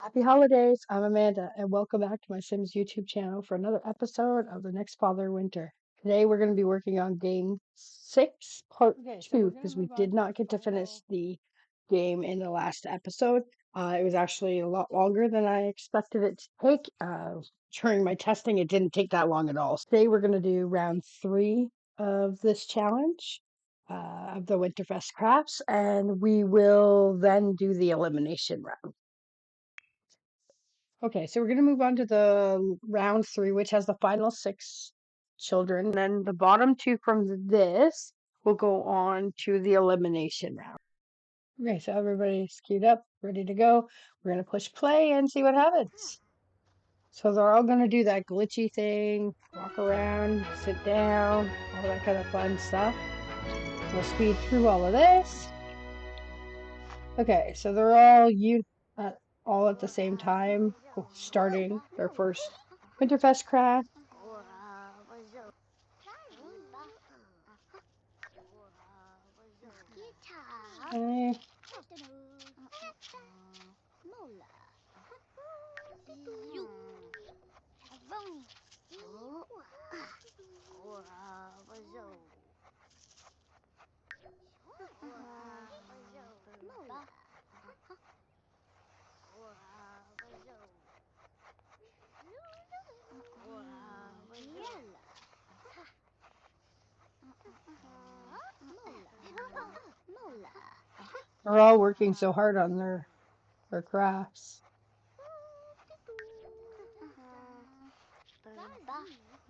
Happy holidays! I'm Amanda, and welcome back to my Sims YouTube channel for another episode of the Next Father Winter. Today we're going to be working on game 6, part 2, because we did not get to finish the game in the last episode. It was actually a lot longer than I expected it to take. During my testing, it didn't take that long at all. Today we're going to do round 3 of this challenge. Of the Winterfest Crafts, and we will then do the elimination round. Okay, so we're going to move on to the round 3, which has the final 6 children. And then the bottom 2 from this will go on to the elimination round. Okay, so everybody's queued up, ready to go. We're going to push play and see what happens. So they're all going to do that glitchy thing, walk around, sit down, all that kind of fun stuff. We'll speed through all of this. Okay, so they're all at the same time, starting their first Winterfest craft. Okay. They're all working so hard on their crafts.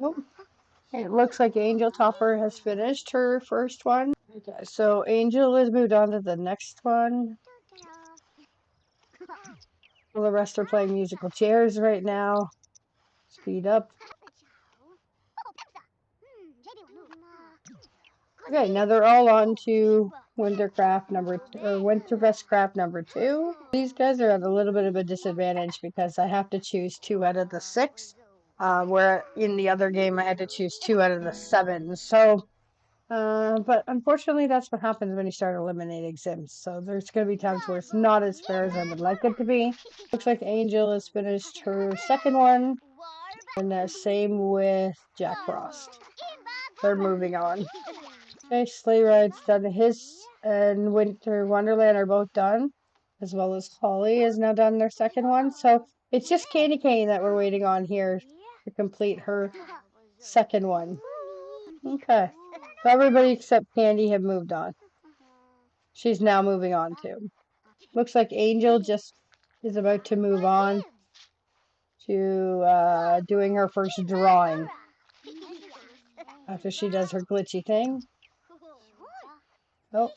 Nope. It looks like Angel Topper has finished her first one. Okay, so Angel has moved on to the next one. Well, the rest are playing musical chairs right now. Speed up. Okay, now they're all on to Winterfest Craft number 2. These guys are at a little bit of a disadvantage because I have to choose 2 out of the 6, where in the other game I had to choose 2 out of the 7. So, but unfortunately that's what happens when you start eliminating Sims. So there's going to be times where it's not as fair as I would like it to be. Looks like Angel has finished her second one, and same with Jack Frost. They're moving on. Okay, Sleigh Ride's done his, and Winter Wonderland are both done, as well as Holly has now done their second one. So it's just Candy Cane that we're waiting on here to complete her second one. Okay, so everybody except Candy have moved on. She's now moving on too. Looks like Angel just is about to move on to doing her first drawing after she does her glitchy thing. Oh,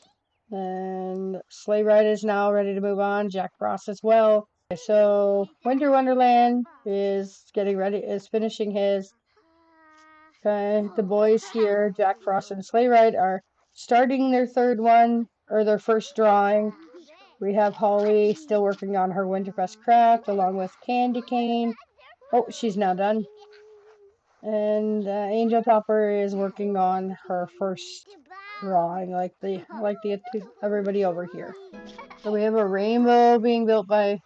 and Sleigh Ride is now ready to move on. Jack Frost as well. Okay, so Winter Wonderland is finishing his. Okay, the boys here, Jack Frost and Sleigh Ride, are starting their third one, or their first drawing. We have Holly still working on her Winterfest craft, along with Candy Cane. Oh, she's now done. And Angel Topper is working on her first drawing, like everybody over here. So we have a rainbow being built by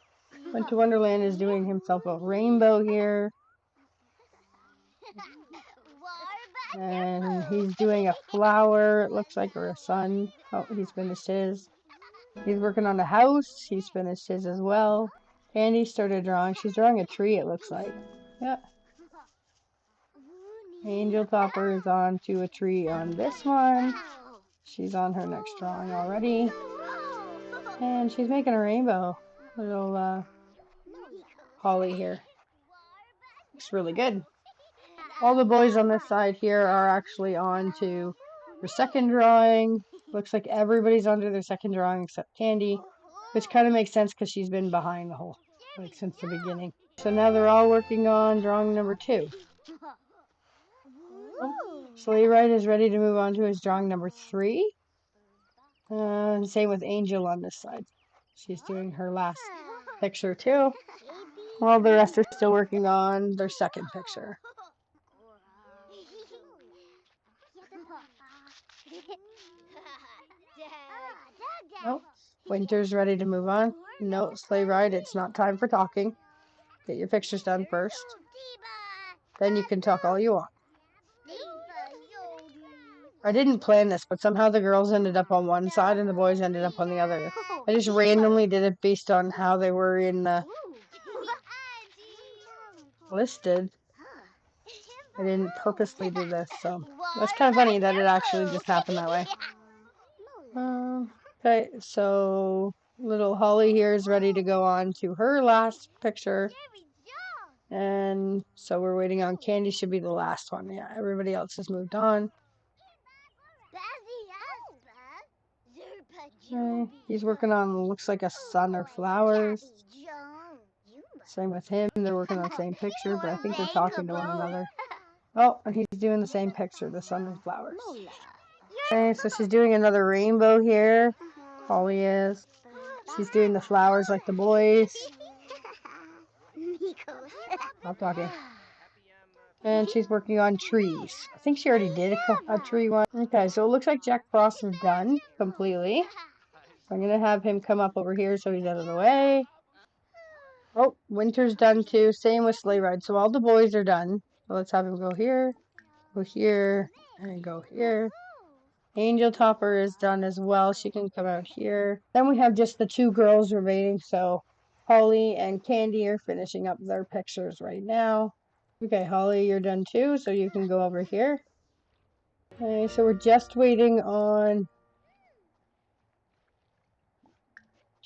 Winter Wonderland is doing himself a rainbow here. And he's doing a flower, it looks like, or a sun. Oh, he's finished his. He's working on a house. He's finished his as well. Candy started drawing. She's drawing a tree, it looks like. Yeah. Angel Topper is on to a tree on this one. She's on her next drawing already. And she's making a rainbow. Little Holly here. Looks really good. All the boys on this side here are actually on to their second drawing. Looks like everybody's onto their second drawing except Candy, which kind of makes sense because she's been behind the whole, since the beginning. So now they're all working on drawing number 2. Sleigh Ride is ready to move on to his drawing number 3. Same with Angel on this side. She's doing her last picture too. While the rest are still working on their second picture. Nope. Winter's ready to move on. No, sleigh ride, it's not time for talking. Get your pictures done first. Then you can talk all you want. I didn't plan this, but somehow the girls ended up on one side and the boys ended up on the other. I just randomly did it based on how they were in the listed. I didn't purposely do this, so that's kind of funny that it actually just happened that way. Okay, so little Holly here is ready to go on to her last picture. And so we're waiting on Candy, should be the last one. Yeah, everybody else has moved on. Okay, he's working on, looks like a sun or flowers. Same with him, they're working on the same picture, but I think they're talking to one another. Oh, and he's doing the same picture, the sun and flowers. Okay, so she's doing another rainbow here. Holly is. She's doing the flowers like the boys. Stop talking. And she's working on trees. I think she already did a tree one. Okay, so it looks like Jack Frost is done completely. So I'm going to have him come up over here so he's out of the way. Oh, Winter's done too. Same with Sleigh Ride. So all the boys are done. So let's have him go here, and go here. Angel Topper is done as well. She can come out here. Then we have just the two girls remaining. So Holly and Candy are finishing up their pictures right now. Okay, Holly, you're done too, so you can go over here. Okay, so we're just waiting on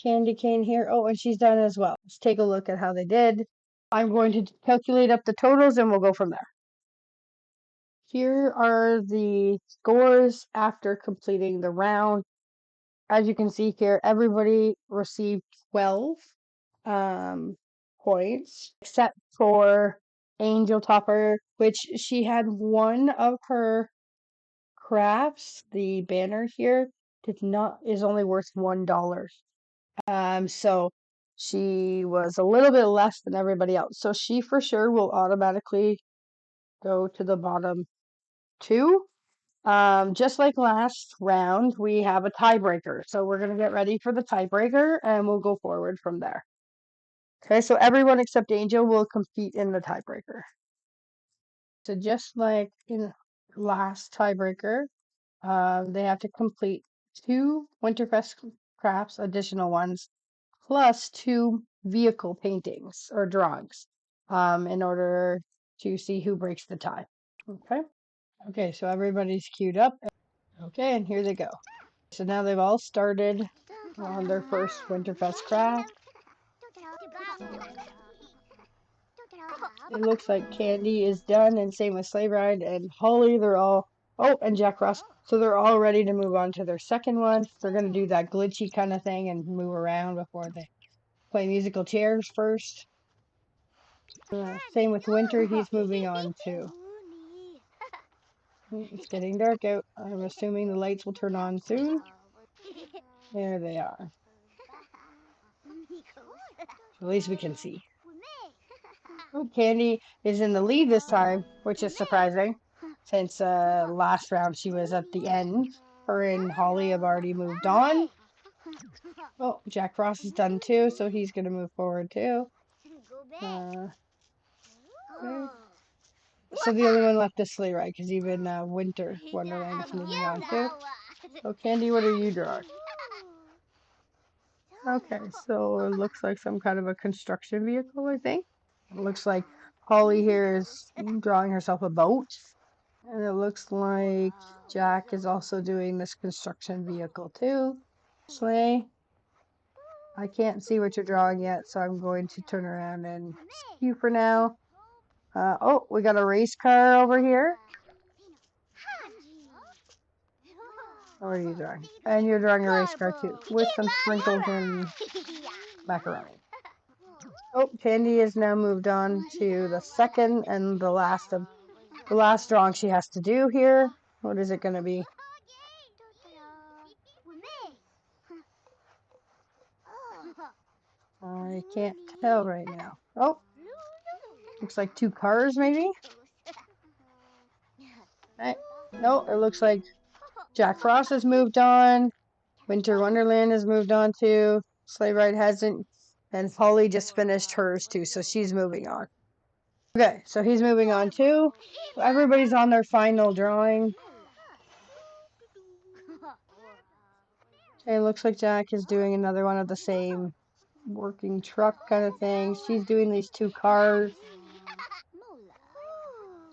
Candy Cane here. Oh, and she's done as well. Let's take a look at how they did. I'm going to calculate up the totals and we'll go from there. Here are the scores after completing the round. As you can see here, everybody received 12 points, except for Angel Topper, which she had one of her crafts, the banner here, is only worth $1. So she was a little bit less than everybody else. So she for sure will automatically go to the bottom two. Just like last round, we have a tiebreaker. So we're going to get ready for the tiebreaker and we'll go forward from there. Okay, so everyone except Angel will compete in the tiebreaker. So just like in last tiebreaker, they have to complete 2 Winterfest Crafts, additional ones, plus 2 vehicle paintings or drawings, in order to see who breaks the tie. Okay. Okay, so everybody's queued up. Okay, and here they go. So now they've all started on their first Winterfest craft. It looks like Candy is done, and same with Sleigh Ride and Holly. They're all, oh, and Jack Ross. So they're all ready to move on to their second one. They're going to do that glitchy kind of thing and move around before they play musical chairs first. Same with Winter. He's moving on too. It's getting dark out. I'm assuming the lights will turn on soon. There they are. At least we can see. Oh, Candy is in the lead this time, which is surprising, since last round she was at the end. Her and Holly have already moved on. Oh, Jack Frost is done too, so he's going to move forward too. Okay. So the only one left is Sleigh Ride, because even Winter Wonderland is moving on too. So Candy, what are you drawing? Okay, so it looks like some kind of a construction vehicle, I think. It looks like Holly here is drawing herself a boat. And it looks like Jack is also doing this construction vehicle too. Sleigh. I can't see what you're drawing yet, so I'm going to turn around and skip you for now. Oh, we got a race car over here. What are you drawing? And you're drawing a race car too, with some sprinkles and macaroni. Oh, Candy has now moved on to the second and the last drawing she has to do here. What is it going to be? I can't tell right now. Oh, looks like 2 cars maybe? Okay. No, it looks like Jack Frost has moved on. Winter Wonderland has moved on to. Sleigh Ride hasn't. And Holly just finished hers too, so she's moving on. Okay, so he's moving on too. Everybody's on their final drawing. Okay, it looks like Jack is doing another one of the same working truck kind of thing. She's doing these two cars.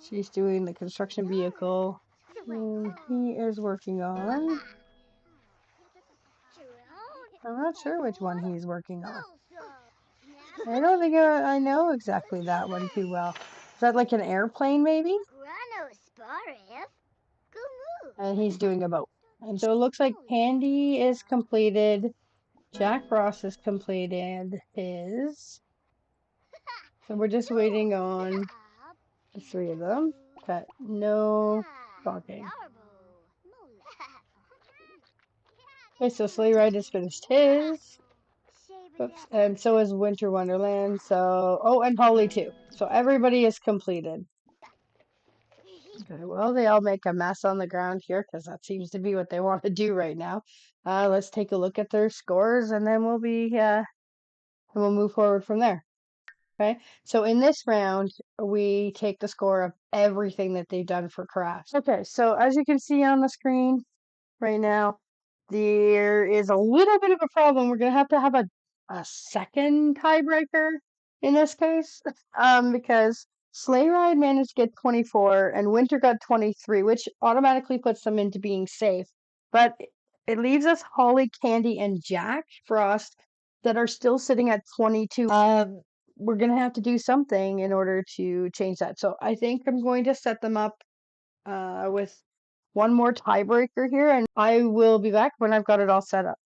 She's doing the construction vehicle. And he is working on. I'm not sure which one he's working on. I don't think I know exactly that one too well. Is that like an airplane maybe? And he's doing a boat. And so it looks like Candy is completed. Jack Ross has completed his. So we're just waiting on the three of them. Okay, no talking. Okay, so Sleigh Ride has finished his. Oops, and so is Winter Wonderland. So, oh, and Holly too. So everybody is completed. Okay, well, they all make a mess on the ground here because that seems to be what they want to do right now. Let's take a look at their scores, and then we'll move forward from there. Okay, so in this round, we take the score of everything that they've done for crafts. Okay, so as you can see on the screen right now, there is a little bit of a problem. We're going to have a second tiebreaker in this case, because Sleigh Ride managed to get 24 and Winter got 23, which automatically puts them into being safe. But it leaves us Holly, Candy, and Jack Frost that are still sitting at 22. We're going to have to do something in order to change that. So I think I'm going to set them up with one more tiebreaker here, and I will be back when I've got it all set up.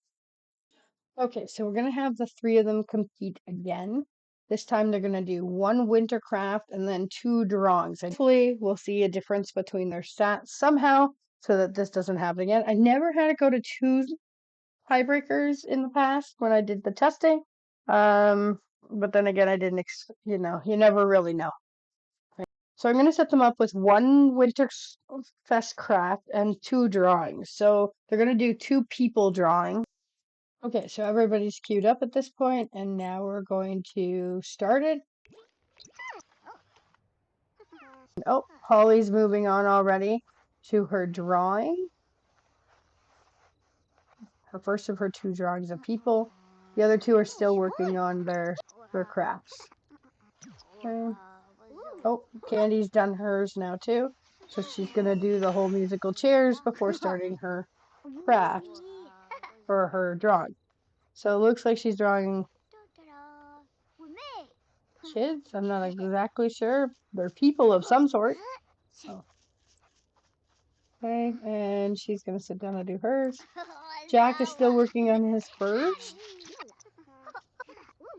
Okay, so we're going to have the three of them compete again. This time they're going to do one winter craft and then two drawings. And hopefully we'll see a difference between their stats somehow so that this doesn't happen again. I never had it go to two tiebreakers in the past when I did the testing. But then again, I didn't, you never really know. So I'm going to set them up with one Winterfest craft and two drawings. So they're going to do two people drawing. Okay, so everybody's queued up at this point, and now we're going to start it. Oh, Holly's moving on already to her drawing. Her first of her two drawings of people. The other two are still working on their crafts. Okay. Oh, Candy's done hers now too. So she's going to do the whole musical chairs before starting her craft for her drawing. So it looks like she's drawing kids. I'm not exactly sure. They're people of some sort. So. Okay, and she's going to sit down and do hers. Jack is still working on his first.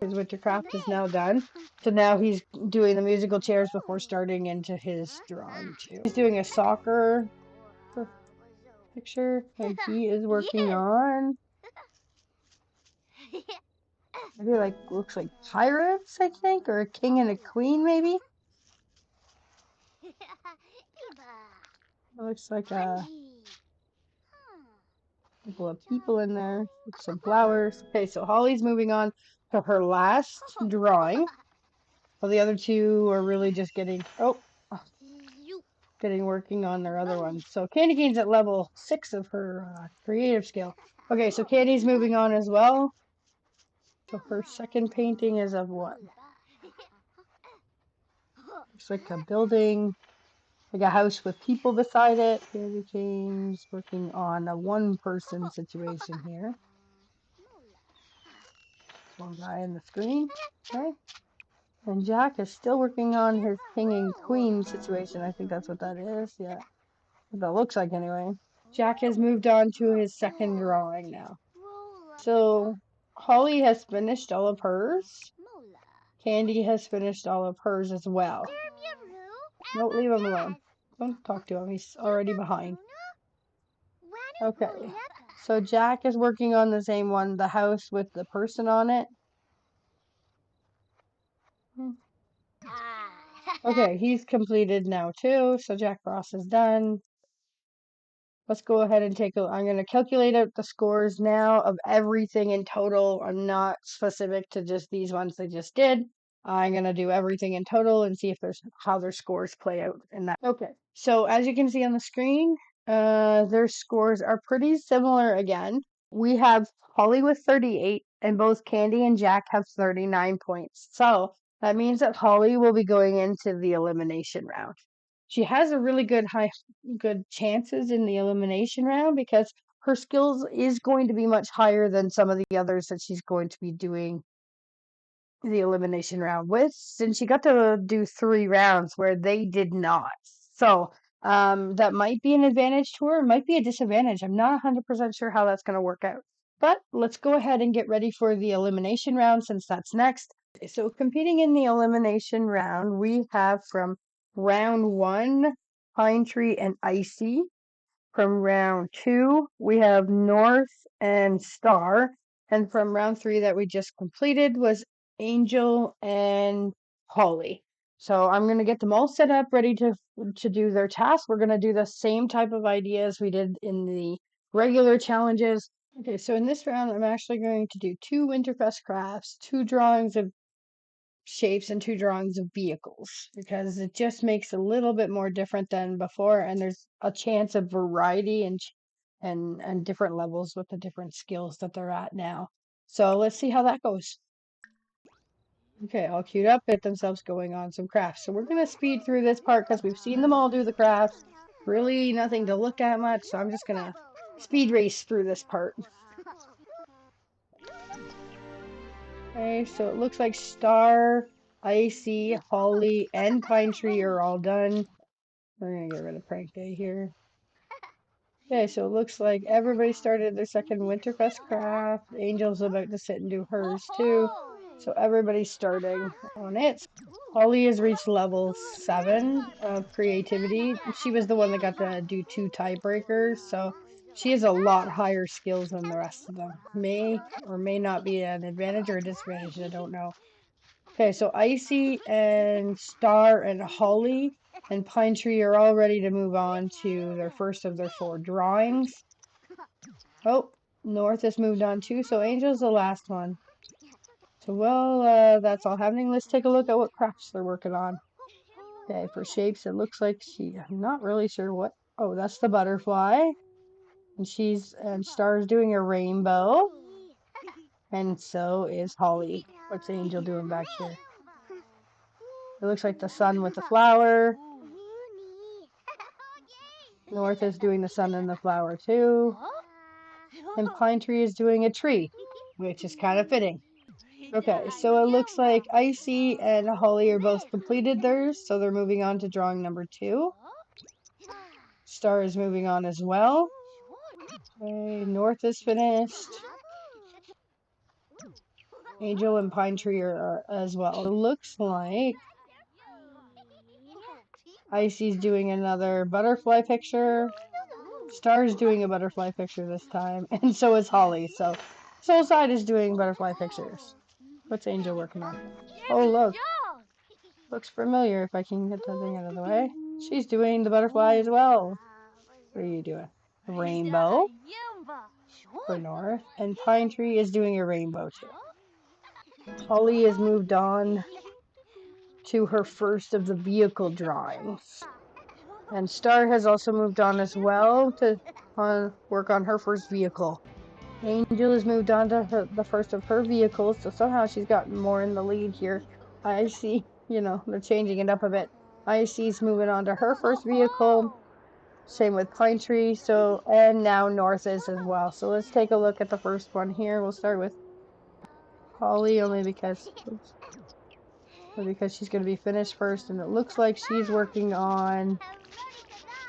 His Wintercraft is now done. So now he's doing the musical chairs before starting into his drawing too. He's doing a soccer picture, and he is working on maybe looks like pirates, I think, or a king and a queen, maybe. It looks like a couple of people in there with some flowers. Okay, so Holly's moving on to her last drawing. Well, the other two are really just getting working on their other ones. So Candy Cane's at level 6 of her creative skill. Okay, so Candy's moving on as well. So her second painting is of what? Looks like a building, like a house with people beside it. Candy Cane's working on a one-person situation here. One guy on the screen. Okay. And Jack is still working on his king and queen situation. I think that's what that is. Yeah. What that looks like anyway. Jack has moved on to his second drawing now. So Holly has finished all of hers. Candy has finished all of hers as well. Don't leave him alone. Don't talk to him. He's already behind. Okay. So Jack is working on the same one, the house with the person on it. Okay, he's completed now too. So Jack Frost is done. let's go ahead and I'm going to calculate out the scores now of everything in total. I'm not specific to just these ones they just did. I'm going to do everything in total and see if how their scores play out in that. Okay, so as you can see on the screen, their scores are pretty similar again. We have Holly with 38, and both Candy and Jack have 39 points. So that means that Holly will be going into the elimination round. She has a really good chances in the elimination round because her skills is going to be much higher than some of the others that she's going to be doing the elimination round with, since she got to do 3 rounds where they did not. So that might be an advantage to her, might be a disadvantage. I'm not 100% sure how that's going to work out. But let's go ahead and get ready for the elimination round since that's next. So competing in the elimination round, we have from round 1, Pine Tree and Icy. From round 2, we have North and Star. And from round 3 that we just completed was Angel and Holly. So I'm going to get them all set up, ready to do their task. We're going to do the same type of ideas we did in the regular challenges. Okay, so in this round, I'm actually going to do 2 Winterfest Crafts, 2 drawings of shapes, and 2 drawings of vehicles, because it just makes a little bit more different than before, and there's a chance of variety and different levels with the different skills that they're at now. So let's see how that goes. Okay, all queued up, get themselves going on some crafts. So we're gonna speed through this part because we've seen them all do the crafts. Really nothing to look at much, so I'm just gonna speed race through this part. Okay, so it looks like Star, Icy, Holly, and Pine Tree are all done. We're gonna get rid of Prank Day here. Okay, so it looks like everybody started their second Winterfest craft. Angel's about to sit and do hers too. So everybody's starting on it. Holly has reached level 7 of creativity. She was the one that got to do 2 tiebreakers, so she has a lot higher skills than the rest of them. May or may not be an advantage or a disadvantage, I don't know. Okay, so Icy and Star and Holly and Pine Tree are all ready to move on to their first of their 4 drawings. Oh, North has moved on too, so Angel's the last one. So, well, that's all happening. Let's take a look at what crafts they're working on. Okay, for shapes, it looks like I'm not really sure what. Oh, that's the butterfly. And Star's doing a rainbow. And so is Holly. What's Angel doing back here? It looks like the sun with the flower. North is doing the sun and the flower too. And Pine Tree is doing a tree, which is kind of fitting. Okay, so it looks like Icy and Holly are both completed theirs, so they're moving on to drawing number 2. Star is moving on as well. Okay, North is finished. Angel and Pine Tree are as well. It looks like Icy's doing another butterfly picture. Star's doing a butterfly picture this time, and so is Holly. So Soul Side is doing butterfly pictures. What's Angel working on? Oh, look. Looks familiar if I can get that thing out of the way. She's doing the butterfly as well. What are you doing? A rainbow for North, and Pine Tree is doing a rainbow too. Holly has moved on to her first of the vehicle drawings. And Star has also moved on as well to work on her first vehicle. Angel has moved on to the first of her vehicles, so somehow she's gotten more in the lead here. I see, they're changing it up a bit. Icy's moving on to her first vehicle. Same with Pine Tree, and now North is as well. So let's take a look at the first one here. We'll start with Holly, only because she's going to be finished first, and it looks like she's working on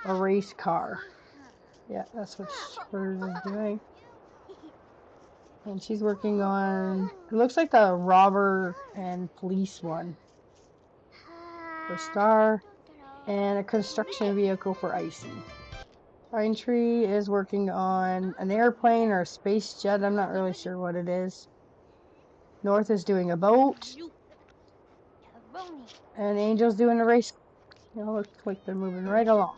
a race car. Yeah, that's what hers is doing. And she's working on, it looks like the robber and police one for Star, and a construction vehicle for Icy. Pine Tree is working on an airplane or a space jet. I'm not really sure what it is. North is doing a boat. And Angel's doing a race. Looks like they're moving right along.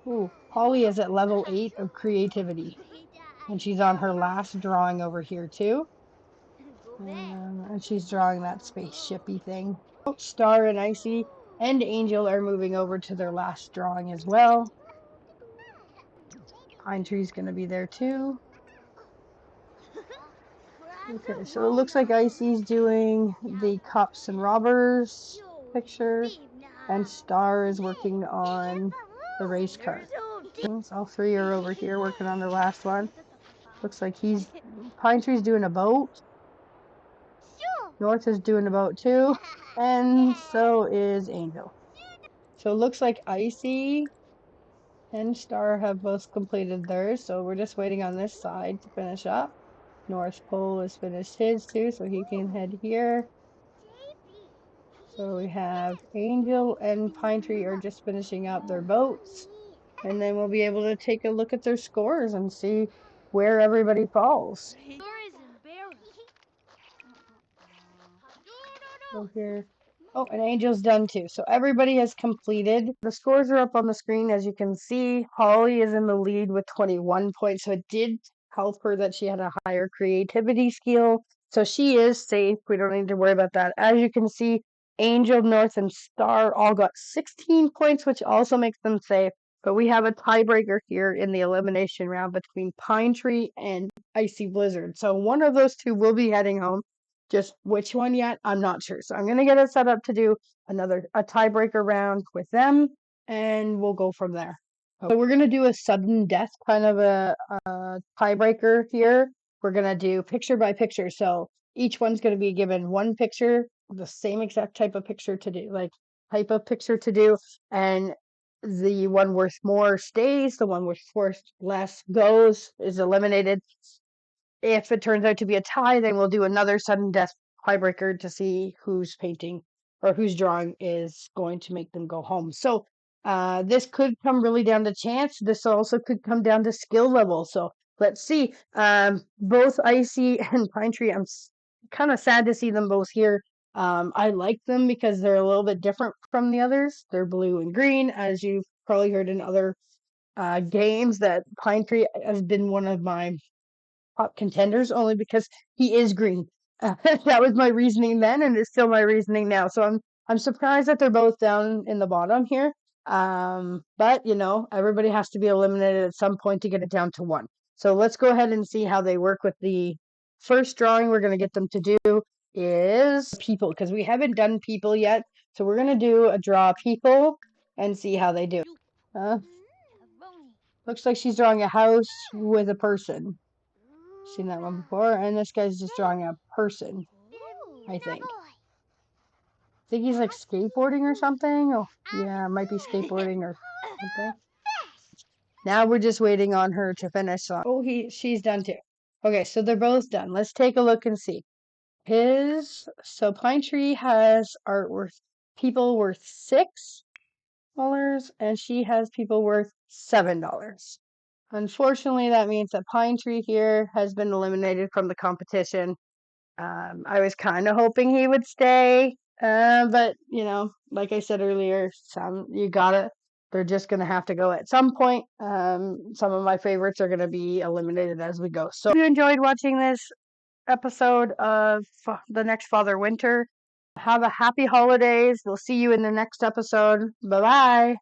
Ooh, Holly is at level 8 of creativity, and she's on her last drawing over here too. And she's drawing that spaceshipy thing. Star and Icy and Angel are moving over to their last drawing as well. Pine Tree's going to be there too. Okay, so it looks like Icy's doing the Cops and Robbers picture, and Star is working on the race car. All three are over here working on the last one. Looks like Pine Tree's doing a boat. North is doing a boat too, and so is Angel. So it looks like Icy and Star have both completed theirs, so we're just waiting on this side to finish up. North Pole has finished his too, so he can head here. So we have Angel and Pine Tree are just finishing up their boats, and then we'll be able to take a look at their scores and see where everybody falls. So here. Oh, and Angel's done too. So everybody has completed. The scores are up on the screen, as you can see. Holly is in the lead with 21 points, so it did help her that she had a higher creativity skill. So she is safe. We don't need to worry about that. As you can see, Angel, North, and Star all got 16 points, which also makes them safe. But we have a tiebreaker here in the elimination round between Pine Tree and Icy Blizzard. So one of those two will be heading home. Just which one yet, I'm not sure. So I'm going to get it set up to do a tiebreaker round with them, and we'll go from there. So we're going to do a sudden death kind of a tiebreaker here. We're going to do picture by picture. So each one's going to be given one picture, the same exact type of picture to do, and the one worth more stays, the one worth less goes, is eliminated. If it turns out to be a tie, then we'll do another sudden death tiebreaker to see whose painting or whose drawing is going to make them go home. So this could come really down to chance. This also could come down to skill level. So let's see. Both Icy and Pine Tree, I'm kind of sad to see them both here. I like them because they're a little bit different from the others. They're blue and green, as you've probably heard in other games, that Pine Tree has been one of my top contenders only because he is green. That was my reasoning then, and it's still my reasoning now. So I'm surprised that they're both down in the bottom here. But everybody has to be eliminated at some point to get it down to one. So let's go ahead and see how they work with the first drawing we're going to get them to do is people, because we haven't done people yet. So we're going to do a draw people and see how they do. Looks like she's drawing a house with a person. Seen that one before, and this guy's just drawing a person, I think. I think he's like skateboarding or something. Oh, yeah, it might be skateboarding or something. Now we're just waiting on her to finish. Oh, she's done too. Okay, so they're both done. Let's take a look and see. So Pine Tree has people worth $6, and she has people worth $7. Unfortunately, that means that Pine Tree here has been eliminated from the competition. I was kind of hoping he would stay, but like I said earlier, they're just gonna have to go at some point. Some of my favorites are gonna be eliminated as we go. So if you enjoyed watching this episode of The Next Father Winter, have a happy holidays. We'll see you in the next episode. Bye bye.